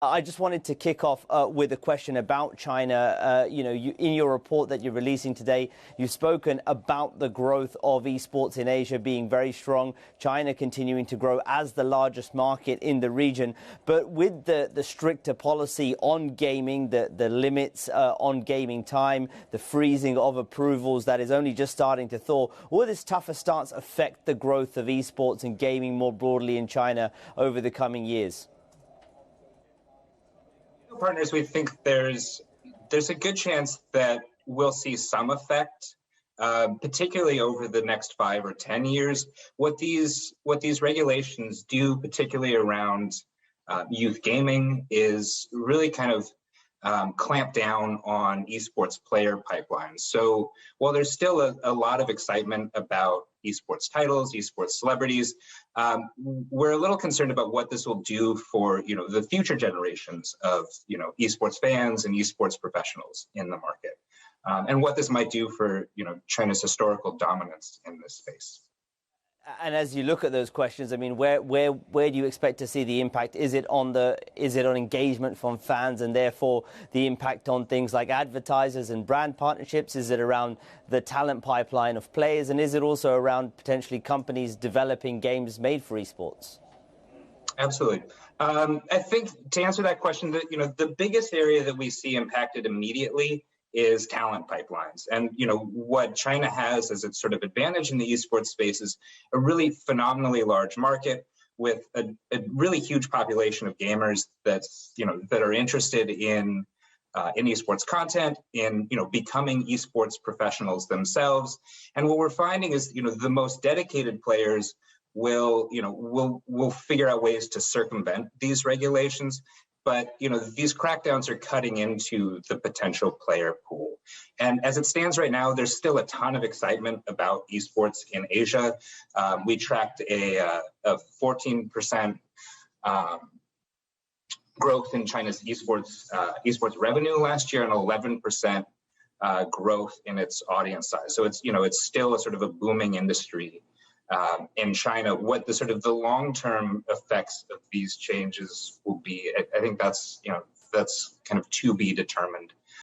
I just wanted to kick off with a question about China. In your report that you're releasing today, you've spoken about the growth of esports in Asia being very strong, China continuing to grow as the largest market in the region. But with the stricter policy on gaming, the limits on gaming time, the freezing of approvals that is only just starting to thaw, will this tougher stance affect the growth of esports and gaming more broadly in China over the coming years? Partners, we think there's a good chance that we'll see some effect, particularly over the next 5 or 10 years. What these regulations do, particularly around youth gaming, is really kind of clamp down on esports player pipelines. So while there's still a lot of excitement about esports titles, esports celebrities, we're a little concerned about what this will do for the future generations of esports fans and esports professionals in the market, and what this might do for China's historical dominance in this space. And as you look at those questions, I mean, where do you expect to see the impact? Is it on engagement from fans and therefore the impact on things like advertisers and brand partnerships? Is it around the talent pipeline of players? And is it also around potentially companies developing games made for esports? Absolutely. I think to answer that question, the biggest area that we see impacted immediately is talent pipelines. And what China has as its sort of advantage in the esports space is a really phenomenally large market with a really huge population of gamers that are interested in esports content, in becoming esports professionals themselves. And what we're finding is the most dedicated players will figure out ways to circumvent these regulations. But these crackdowns are cutting into the potential player pool. And as it stands right now, there's still a ton of excitement about esports in Asia. We tracked a 14% growth in China's esports revenue last year, and 11% growth in its audience size. So it's still a sort of a booming industry in China. What the long-term effects of these changes will be, I think that's kind of to be determined.